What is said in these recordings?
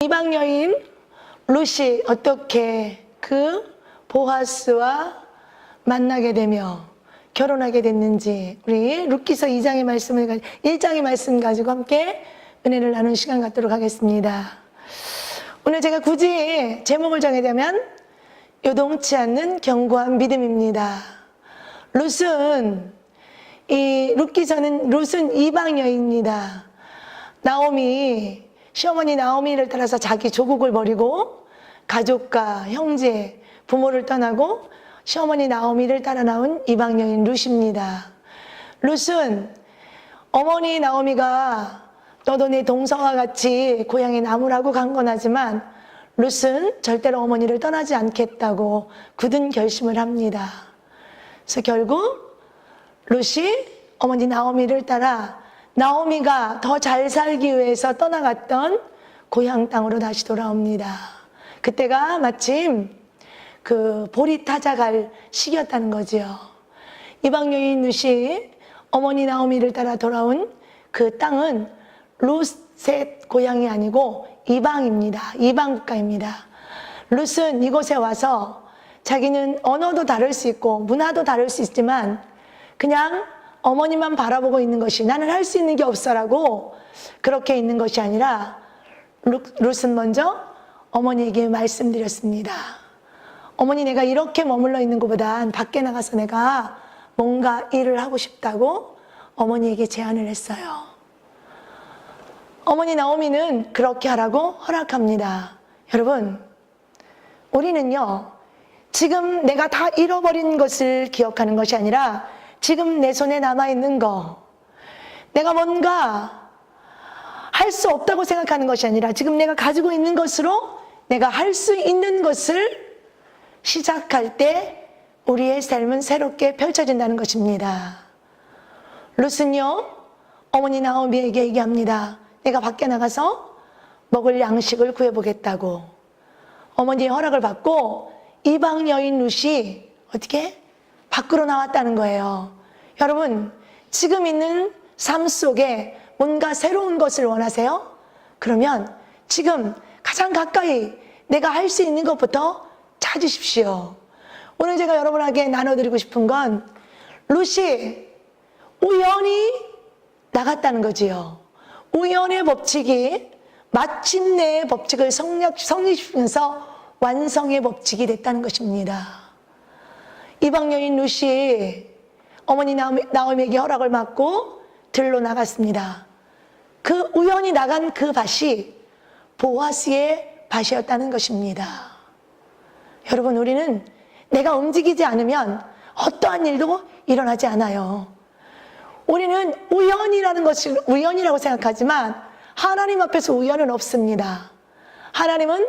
이방 여인 룻이 어떻게 그 보아스와 만나게 되며 결혼하게 됐는지 우리 룻기서 1장의 말씀 가지고 함께 은혜를 나누는 시간 갖도록 하겠습니다. 오늘 제가 굳이 제목을 정하자면 요동치 않는 견고한 믿음입니다. 룻은 룻은 이방 여인입니다. 시어머니 나오미를 따라서 자기 조국을 버리고 가족과 형제, 부모를 떠나고 시어머니 나오미를 따라 나온 이방 여인 룻입니다. 룻은 어머니 나오미가 너도 내 동서와 같이 고향에 남으라고 강권하지만 룻은 절대로 어머니를 떠나지 않겠다고 굳은 결심을 합니다. 그래서 결국 룻이 어머니 나오미를 따라 나오미가 더 잘 살기 위해서 떠나갔던 고향 땅으로 다시 돌아옵니다. 그때가 마침 그 볼이 타작할 시기였다는 거지요. 이방 여인 룻이 어머니 나오미를 따라 돌아온 그 땅은 룻의 고향이 아니고 이방입니다. 이방 국가입니다. 룻은 이곳에 와서 자기는 언어도 다를 수 있고 문화도 다를 수 있지만 그냥 어머니만 바라보고 있는 것이 나는 할 수 있는 게 없어라고 그렇게 있는 것이 아니라 룻은 먼저 어머니에게 말씀드렸습니다. 어머니, 내가 이렇게 머물러 있는 것보단 밖에 나가서 내가 뭔가 일을 하고 싶다고 어머니에게 제안을 했어요. 어머니 나오미는 그렇게 하라고 허락합니다. 여러분, 우리는요, 지금 내가 다 잃어버린 것을 기억하는 것이 아니라 지금 내 손에 남아있는 거, 내가 뭔가 할 수 없다고 생각하는 것이 아니라 지금 내가 가지고 있는 것으로 내가 할 수 있는 것을 시작할 때 우리의 삶은 새롭게 펼쳐진다는 것입니다. 룻은요, 어머니 나오미에게 얘기합니다. 내가 밖에 나가서 먹을 양식을 구해보겠다고. 어머니의 허락을 받고 이방 여인 룻이 어떻게? 밖으로 나왔다는 거예요. 여러분, 지금 있는 삶 속에 뭔가 새로운 것을 원하세요? 그러면 지금 가장 가까이 내가 할 수 있는 것부터 찾으십시오. 오늘 제가 여러분에게 나눠드리고 싶은 건 룻이 우연히 나갔다는 거지요. 우연의 법칙이 마침내의 법칙을 성립시키면서 완성의 법칙이 됐다는 것입니다. 이방 여인 룻이 어머니 나오미에게 허락을 받고 들로 나갔습니다. 그 우연히 나간 그 밭이 보아스의 밭이었다는 것입니다. 여러분, 우리는 내가 움직이지 않으면 어떠한 일도 일어나지 않아요. 우리는 우연이라는 것을 우연이라고 생각하지만 하나님 앞에서 우연은 없습니다. 하나님은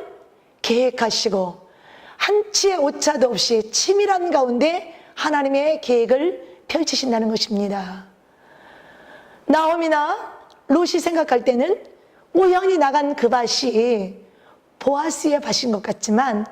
계획하시고 한치의 오차도 없이 치밀한 가운데 하나님의 계획을 펼치신다는 것입니다. 나오미나 룻이 생각할 때는 우연히 나간 그 밭이 보아스의 밭인 것 같지만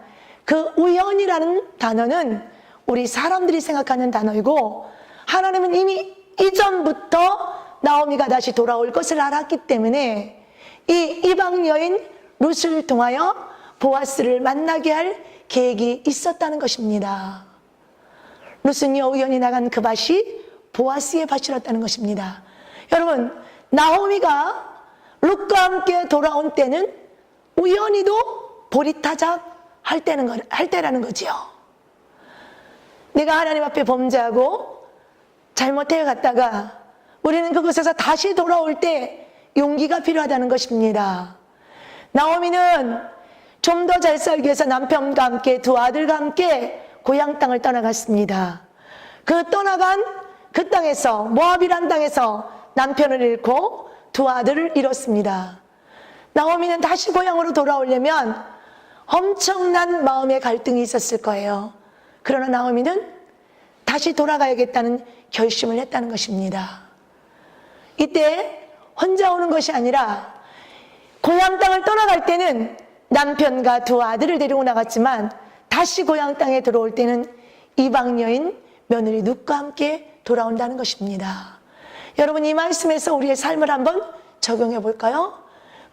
그 우연이라는 단어는 우리 사람들이 생각하는 단어이고 하나님은 이미 이전부터 나오미가 다시 돌아올 것을 알았기 때문에 이 이방 여인 룻을 통하여 보아스를 만나게 할 계획이 있었다는 것입니다. 룻은요, 우연히 나간 그 밭이 보아스의 밭이었다는 것입니다. 여러분, 나오미가 룻과 함께 돌아온 때는 우연히도 보리타작 할 때라는 거지요. 내가 하나님 앞에 범죄하고 잘못해 갔다가 우리는 그곳에서 다시 돌아올 때 용기가 필요하다는 것입니다. 나오미는 좀 더 잘 살기 위해서 남편과 함께 두 아들과 함께 고향 땅을 떠나갔습니다. 그 떠나간 그 땅에서 모압이란 땅에서 남편을 잃고 두 아들을 잃었습니다. 나오미는 다시 고향으로 돌아오려면 엄청난 마음의 갈등이 있었을 거예요. 그러나 나오미는 다시 돌아가야겠다는 결심을 했다는 것입니다. 이때 혼자 오는 것이 아니라 고향 땅을 떠나갈 때는 남편과 두 아들을 데리고 나갔지만 다시 고향 땅에 들어올 때는 이방 여인 며느리 룻과 함께 돌아온다는 것입니다. 여러분, 이 말씀에서 우리의 삶을 한번 적용해 볼까요?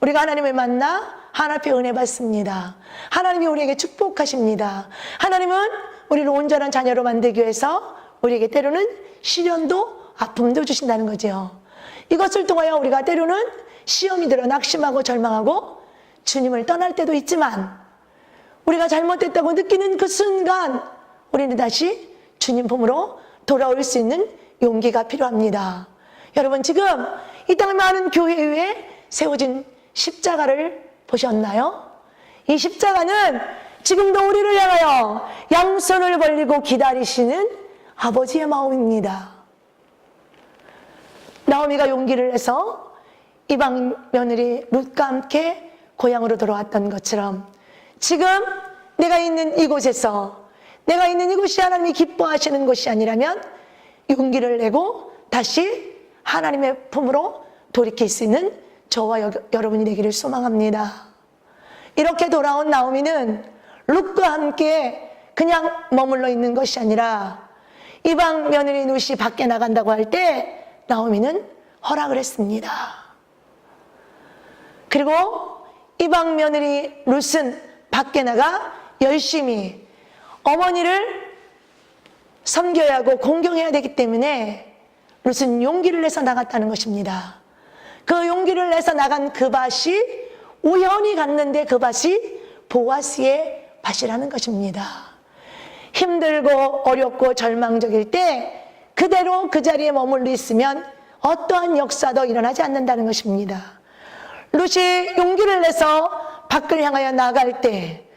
우리가 하나님을 만나 하나님 앞에 은혜 받습니다. 하나님이 우리에게 축복하십니다. 하나님은 우리를 온전한 자녀로 만들기 위해서 우리에게 때로는 시련도 아픔도 주신다는 거죠. 이것을 통하여 우리가 때로는 시험이 들어 낙심하고 절망하고 주님을 떠날 때도 있지만, 우리가 잘못됐다고 느끼는 그 순간 우리는 다시 주님 품으로 돌아올 수 있는 용기가 필요합니다. 여러분, 지금 이 땅의 많은 교회 위에 세워진 십자가를 보셨나요? 이 십자가는 지금도 우리를 향하여 양손을 벌리고 기다리시는 아버지의 마음입니다. 나오미가 용기를 내서 이방 며느리 룻과 함께 고향으로 돌아왔던 것처럼, 지금 내가 있는 이곳에서, 내가 있는 이곳이 하나님이 기뻐하시는 곳이 아니라면 용기를 내고 다시 하나님의 품으로 돌이킬 수 있는 저와 여러분이 되기를 소망합니다. 이렇게 돌아온 나오미는 룻과 함께 그냥 머물러 있는 것이 아니라 이방 며느리 룻이 밖에 나간다고 할 때 나오미는 허락을 했습니다. 그리고 이방 며느리 룻은 밖에 나가 열심히 어머니를 섬겨야 하고 공경해야 되기 때문에 룻은 용기를 내서 나갔다는 것입니다. 그 용기를 내서 나간 그 밭이 우연히 갔는데 그 밭이 보아스의 밭이라는 것입니다. 힘들고 어렵고 절망적일 때 그대로 그 자리에 머물러 있으면 어떠한 역사도 일어나지 않는다는 것입니다. 룻이 용기를 내서 밖을 향하여 나갈 때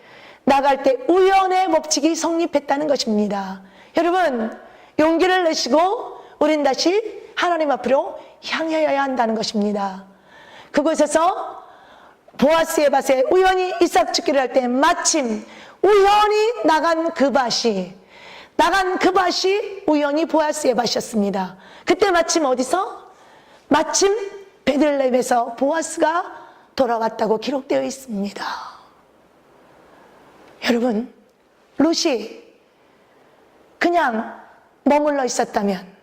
우연의 법칙이 성립했다는 것입니다. 여러분, 용기를 내시고 우린 다시 하나님 앞으로 향해야 한다는 것입니다. 그곳에서 보아스의 밭에 우연히 이삭 죽기를 할 때 마침 우연히 나간 그 밭이 우연히 보아스의 밭이었습니다. 그때 마침 어디서? 마침 베들레헴에서 보아스가 돌아왔다고 기록되어 있습니다. 여러분, 룻이 그냥 머물러 있었다면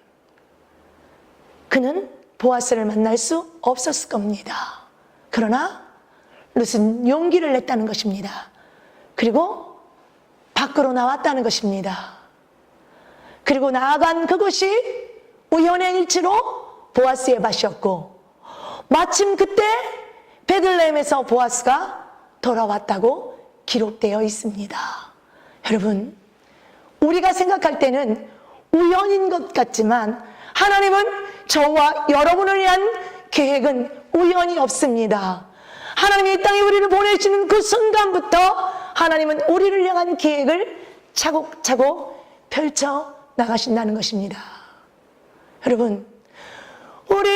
그는 보아스를 만날 수 없었을 겁니다. 그러나 룻은 용기를 냈다는 것입니다. 그리고 밖으로 나왔다는 것입니다. 그리고 나아간 그곳이 우연의 일치로 보아스의 밭이었고, 마침 그때 베들레헴에서 보아스가 돌아왔다고 기록되어 있습니다. 여러분, 우리가 생각할 때는 우연인 것 같지만 하나님은 저와 여러분을 위한 계획은 우연이 없습니다. 하나님이 이 땅에 우리를 보내시는 그 순간부터 하나님은 우리를 향한 계획을 차곡차곡 펼쳐 나가신다는 것입니다. 여러분, 우리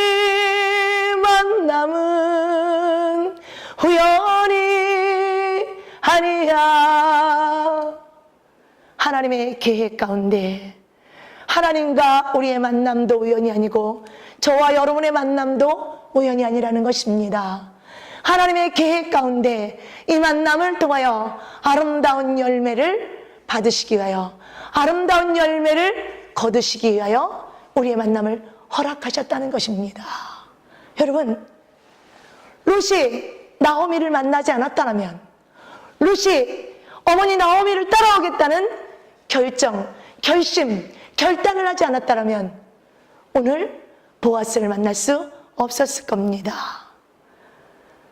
만남은 우연이 아니야. 하나님의 계획 가운데 하나님과 우리의 만남도 우연이 아니고 저와 여러분의 만남도 우연이 아니라는 것입니다. 하나님의 계획 가운데 이 만남을 통하여 아름다운 열매를 받으시기 위하여, 아름다운 열매를 거두시기 위하여 우리의 만남을 허락하셨다는 것입니다. 여러분, 룻이 나오미를 만나지 않았다면, 룻이 어머니 나오미를 따라오겠다는 결단을 하지 않았다면 오늘 보아스를 만날 수 없었을 겁니다.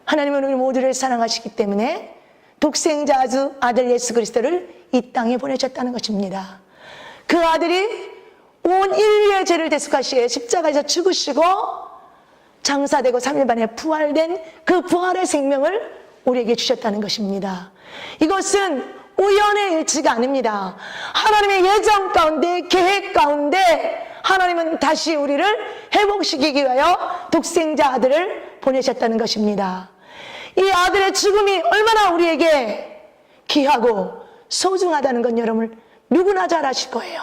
하나님은 우리 모두를 사랑하시기 때문에 독생자 아들 예수 그리스도를 이 땅에 보내셨다는 것입니다. 그 아들이 온 인류의 죄를 대속하시기에 십자가에서 죽으시고 장사되고 3일 만에 부활된 그 부활의 생명을 우리에게 주셨다는 것입니다. 이것은 우연의 일치가 아닙니다. 하나님의 예정 가운데, 계획 가운데 하나님은 다시 우리를 회복시키기 위하여 독생자 아들을 보내셨다는 것입니다. 이 아들의 죽음이 얼마나 우리에게 귀하고 소중하다는 건 여러분 누구나 잘 아실 거예요.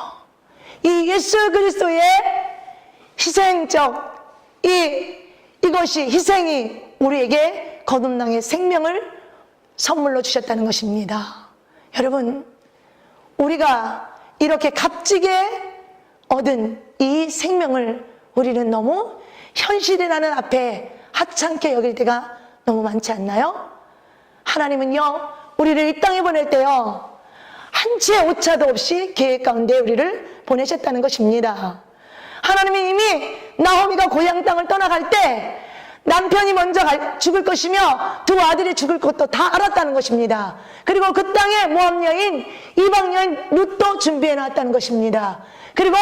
이 예수 그리스도의 희생적 이것이 희생이 우리에게 거듭남의 생명을 선물로 주셨다는 것입니다. 여러분, 우리가 이렇게 값지게 얻은 이 생명을 우리는 너무 현실이라는 앞에 하찮게 여길 때가 너무 많지 않나요? 하나님은요, 우리를 이 땅에 보낼 때요, 한 채의 오차도 없이 계획 가운데 우리를 보내셨다는 것입니다. 하나님이 이미 나오미가 고향 땅을 떠나갈 때 남편이 먼저 죽을 것이며 두 아들이 죽을 것도 다 알았다는 것입니다. 그리고 그 땅에 모압 여인, 이방 여인 룻도 준비해 놨다는 것입니다. 그리고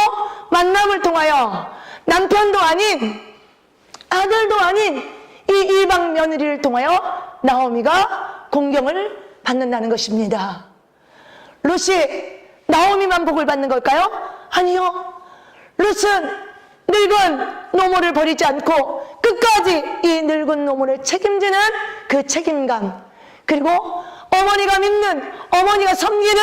만남을 통하여 남편도 아닌 아들도 아닌 이 이방 며느리를 통하여 나오미가 공경을 받는다는 것입니다. 룻이 나오미만 복을 받는 걸까요? 아니요. 룻은 늙은 노모를 버리지 않고 끝까지 이 늙은 노모를 책임지는 그 책임감, 그리고 어머니가 믿는, 어머니가 섬기는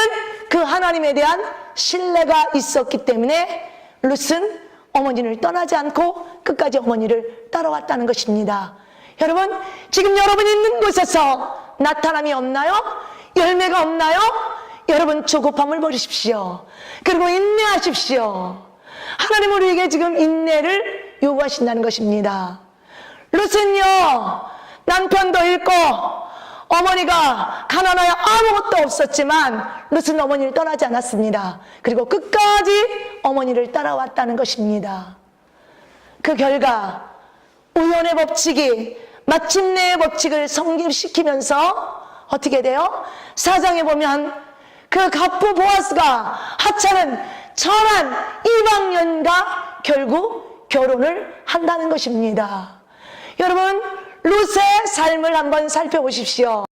그 하나님에 대한 신뢰가 있었기 때문에 룻은 어머니를 떠나지 않고 끝까지 어머니를 따라왔다는 것입니다. 여러분, 지금 여러분이 있는 곳에서 나타남이 없나요? 열매가 없나요? 여러분, 조급함을 버리십시오. 그리고 인내하십시오. 하나님 우리에게 지금 인내를 요구하신다는 것입니다. 룻은요, 남편도 잃고 어머니가 가난하여 아무것도 없었지만 룻은 어머니를 떠나지 않았습니다. 그리고 끝까지 어머니를 따라왔다는 것입니다. 그 결과 우연의 법칙이 마침내의 법칙을 성립시키면서 어떻게 돼요? 사장에 보면 그 갑부 보아스가 하찮은 천한 이방년과 결국 결혼을 한다는 것입니다. 여러분, 룻의 삶을 한번 살펴보십시오.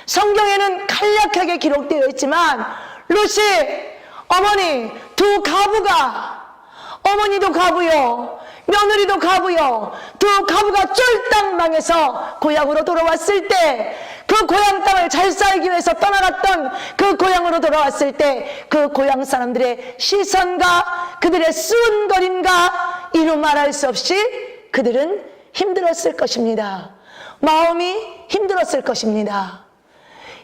성경에는 간략하게 기록되어 있지만 룻이 어머니 두 가부가, 어머니도 가부요, 며느리도 가부요, 두 가부가 쫄딱 망해서 고향으로 돌아왔을 때, 그 고향 땅을 잘 살기 위해서 떠나갔던 그 고향으로 돌아왔을 때 그 고향 사람들의 시선과 그들의 수은거림과 이루 말할 수 없이 그들은 힘들었을 것입니다. 마음이 힘들었을 것입니다.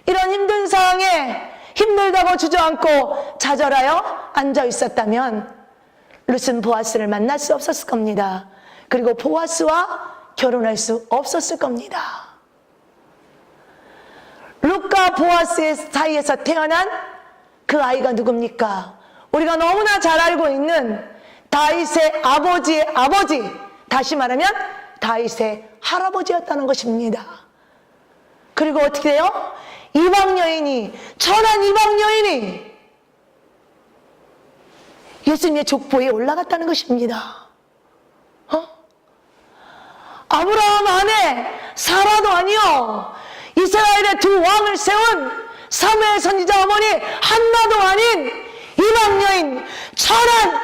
이런 힘든 상황에 힘들다고 주저앉고 좌절하여 앉아 있었다면 룻은 보아스를 만날 수 없었을 겁니다. 그리고 보아스와 결혼할 수 없었을 겁니다. 룻과 보아스의 사이에서 태어난 그 아이가 누굽니까? 우리가 너무나 잘 알고 있는 다윗의 아버지의 아버지, 다시 말하면 다윗의 할아버지였다는 것입니다. 그리고 어떻게 돼요? 이방 여인이, 천한 이방 여인이 예수님의 족보에 올라갔다는 것입니다. 아브라함 아내 사라도 아니요, 이스라엘의 두 왕을 세운 사무엘 선지자 어머니 한나도 아닌 이방 여인, 천한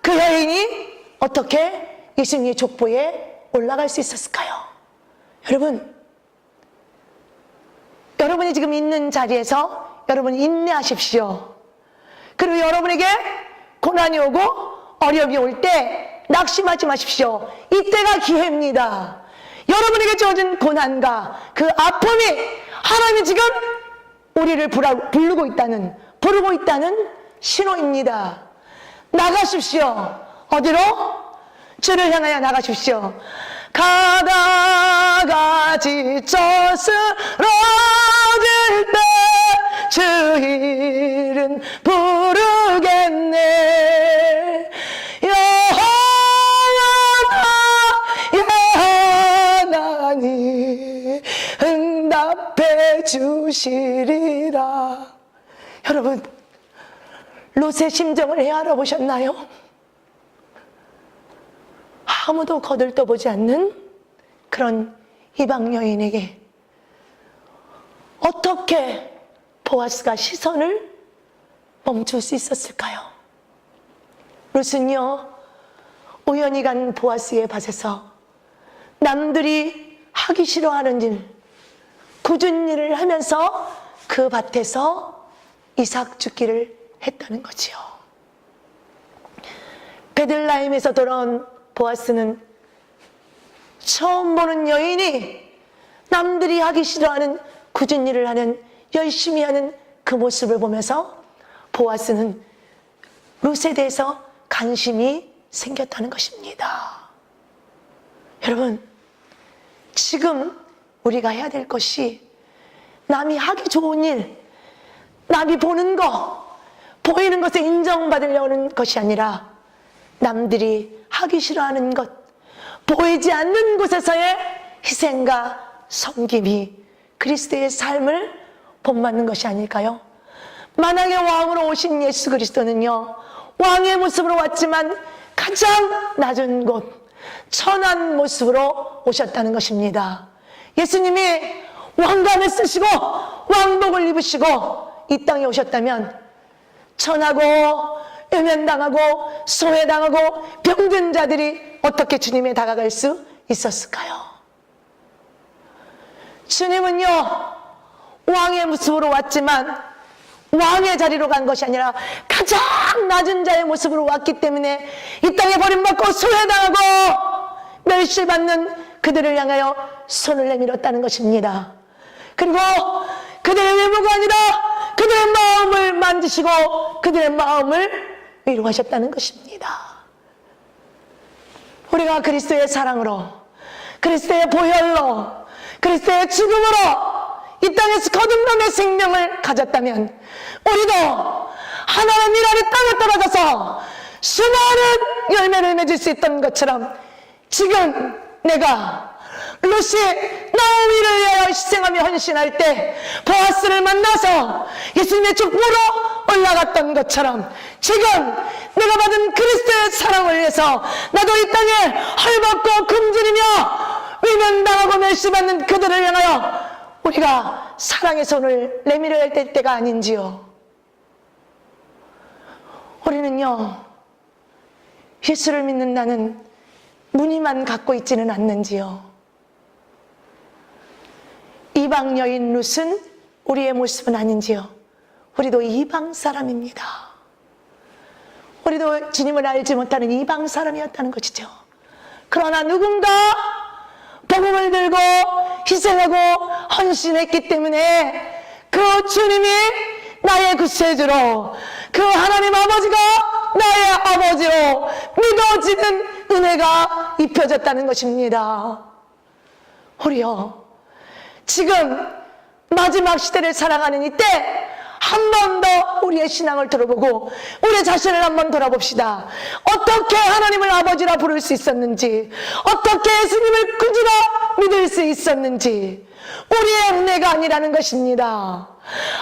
그 여인이 어떻게 예수님의 족보에 올라갈 수 있었을까요? 여러분, 여러분이 지금 있는 자리에서 여러분 인내하십시오. 그리고 여러분에게 고난이 오고 어려움이 올 때 낙심하지 마십시오. 이때가 기회입니다. 여러분에게 주어진 고난과 그 아픔이 하나님이 지금 우리를 부르고 있다는 신호입니다. 나가십시오. 어디로? 주를 향하여 나가십시오. 가다가 지쳐 쓰러질 때 주 이름 부르겠네. 여호와니 응답해 주시리라. 여러분, 롯의 심정을 헤아려 보셨나요? 아무도 거들떠보지 않는 그런 이방 여인에게 어떻게 보아스가 시선을 멈출 수 있었을까요? 롯은요, 우연히 간 보아스의 밭에서 남들이 하기 싫어하는 일, 굳은 일을 하면서 그 밭에서 이삭 죽기를 했다는 거지요. 베들레헴에서 돌아온 보아스는 처음 보는 여인이 남들이 하기 싫어하는 굳은 일을 하는, 열심히 하는 그 모습을 보면서 보아스는 룻에 대해서 관심이 생겼다는 것입니다. 여러분, 지금 우리가 해야 될 것이 남이 하기 좋은 일, 남이 보는 거, 보이는 것에 인정받으려는 것이 아니라 남들이 하기 싫어하는 것, 보이지 않는 곳에서의 희생과 섬김이 그리스도의 삶을 본받는 것이 아닐까요? 만왕의 왕으로 오신 예수 그리스도는요, 왕의 모습으로 왔지만 가장 낮은 곳, 천한 모습으로 오셨다는 것입니다. 예수님이 왕관을 쓰시고 왕복을 입으시고 이 땅에 오셨다면 천하고 외면당하고 소외당하고 병든 자들이 어떻게 주님에 다가갈 수 있었을까요? 주님은요, 왕의 모습으로 왔지만 왕의 자리로 간 것이 아니라 가장 낮은 자의 모습으로 왔기 때문에 이 땅에 버림받고 소외당하고 멸시받는 그들을 향하여 손을 내밀었다는 것입니다. 그리고 그들의 외모가 아니라 그들의 마음을 만지시고 그들의 마음을 위로하셨다는 것입니다. 우리가 그리스도의 사랑으로, 그리스도의 보혈로, 그리스도의 죽음으로 이 땅에서 거듭남의 생명을 가졌다면 우리도 하나님 일 아래 땅에 떨어져서 수많은 열매를 맺을 수 있던 것처럼 지금 내가 룻이 나오미를 위하여 희생하며 헌신할 때 보아스를 만나서 예수님의 족보로 올라갔던 것처럼 지금 내가 받은 그리스도의 사랑을 위해서 나도 이 땅에 헐벗고 굶주리며 위면당하고 멸시받는 그들을 향하여 우리가 사랑의 손을 내밀어야 될 때가 아닌지요. 우리는요, 예수를 믿는 나는 무늬만 갖고 있지는 않는지요. 이방 여인 룻은 우리의 모습은 아닌지요. 우리도 이방 사람입니다. 우리도 주님을 알지 못하는 이방 사람이었다는 것이죠. 그러나 누군가 복음을 들고 희생하고 헌신했기 때문에 그 주님이 나의 구세주로, 그 하나님 아버지가 나의 아버지로 믿어지는 은혜가 입혀졌다는 것입니다. 우리요, 지금 마지막 시대를 살아가는 이때 한 번 더 우리의 신앙을 들어보고 우리 자신을 한번 돌아봅시다. 어떻게 하나님을 아버지라 부를 수 있었는지, 어떻게 예수님을 구주라 믿을 수 있었는지, 우리의 은혜가 아니라는 것입니다.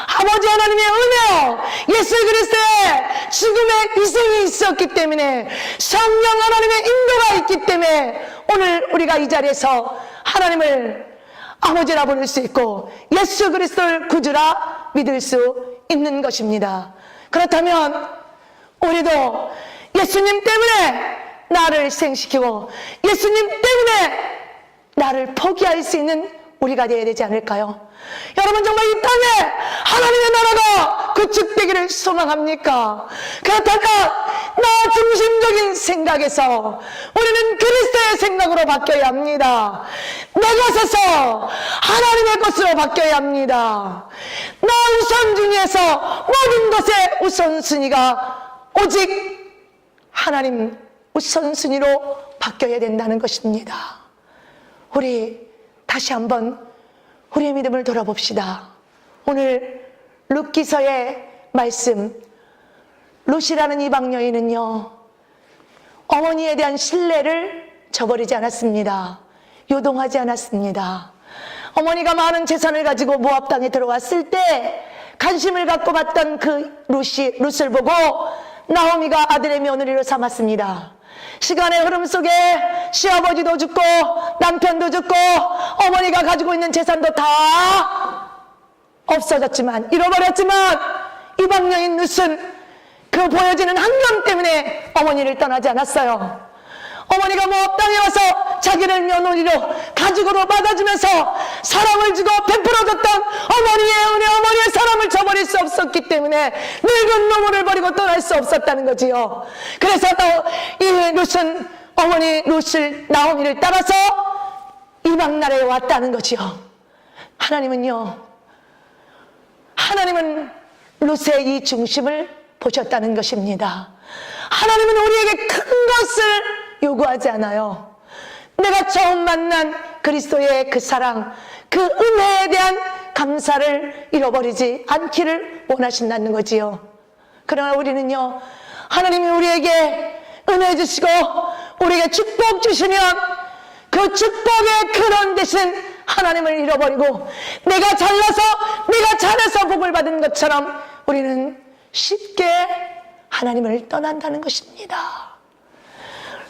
아버지 하나님의 은혜요, 예수 그리스도의 죽음의 희생이 있었기 때문에, 성령 하나님의 인도가 있기 때문에 오늘 우리가 이 자리에서 하나님을 아버지라 부를 수 있고 예수 그리스도를 구주라 믿을 수 있는 것입니다. 그렇다면 우리도 예수님 때문에 나를 희생시키고 예수님 때문에 나를 포기할 수 있는 우리가 되어야 되지 않을까요? 여러분, 정말 이 땅에 하나님의 나라가 구축되기를 소망합니까? 그렇다면 나 중심적인 생각에서 우리는 그리스도의 생각으로 바뀌어야 합니다. 내 것에서 하나님의 것으로 바뀌어야 합니다. 나 우선순위에서 모든 것의 우선순위가 오직 하나님 우선순위로 바뀌어야 된다는 것입니다. 우리 다시 한번 우리의 믿음을 돌아봅시다. 오늘 룻기서의 말씀, 룻이라는 이방 여인은요, 어머니에 대한 신뢰를 저버리지 않았습니다. 요동하지 않았습니다. 어머니가 많은 재산을 가지고 모압 땅에 들어왔을 때 관심을 갖고 봤던 그 룻을 보고 나오미가 아들의 며느리로 삼았습니다. 시간의 흐름 속에 시아버지도 죽고 남편도 죽고 어머니가 가지고 있는 재산도 다 없어졌지만, 잃어버렸지만 이방 여인 룻은 그 보여지는 환경 때문에 어머니를 떠나지 않았어요. 어머니가 모압 땅에 와서 자기를 며느리로 가족으로 받아주면서 사랑을 주고 베풀어줬던 어머니의 은혜, 어머니의 사랑을 저버릴 수 없었기 때문에 늙은 노모를 버리고 떠날 수 없었다는 거지요. 그래서 이 룻은 어머니 룻을, 나오미를 따라서 이방 나라에 왔다는 거지요. 하나님은 룻의 이 중심을 보셨다는 것입니다. 하나님은 우리에게 큰 것을 요구하지 않아요. 내가 처음 만난 그리스도의 그 사랑, 그 은혜에 대한 감사를 잃어버리지 않기를 원하신다는 거지요. 그러나 우리는요, 하나님이 우리에게 은혜 주시고 우리에게 축복 주시면 그 축복의 근원 되신 하나님을 잃어버리고 내가 잘나서 내가 잘해서 복을 받은 것처럼 우리는 쉽게 하나님을 떠난다는 것입니다.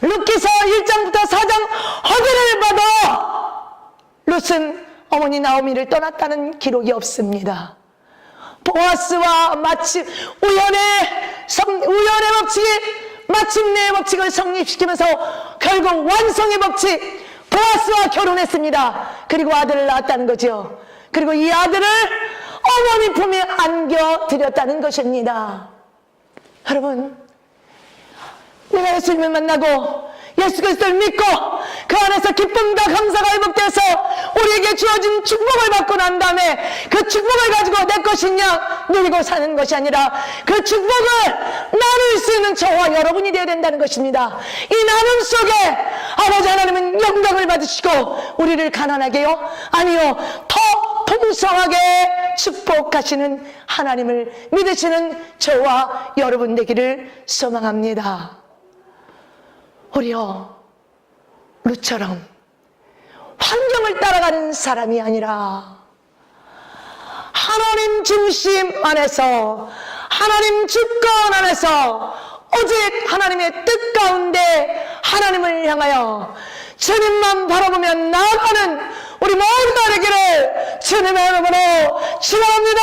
룻기서 1장부터 4장 허기를 봐도 룻은 어머니 나오미를 떠났다는 기록이 없습니다. 보아스와 마침 우연의 법칙이 마침내의 법칙을 성립시키면서 결국 완성의 법칙, 보아스와 결혼했습니다. 그리고 아들을 낳았다는 거죠. 그리고 이 아들을 어머니 품에 안겨드렸다는 것입니다. 여러분, 내가 예수님을 만나고 예수 그리스도를 믿고 그 안에서 기쁨과 감사가 회복돼서 우리에게 주어진 축복을 받고 난 다음에 그 축복을 가지고 내 것이냐 누리고 사는 것이 아니라 그 축복을 나눌 수 있는 저와 여러분이 되어야 된다는 것입니다. 이 나눔 속에 아버지 하나님은 영광을 받으시고 우리를 가난하게요? 아니요, 더 풍성하게 축복하시는 하나님을 믿으시는 저와 여러분 되기를 소망합니다. 우리요, 룻처럼 환경을 따라가는 사람이 아니라 하나님 중심 안에서, 하나님 주권 안에서 오직 하나님의 뜻 가운데 하나님을 향하여 주님만 바라보며 나아가는 우리 모두가 되기를 주님의 이름으로 축원합니다.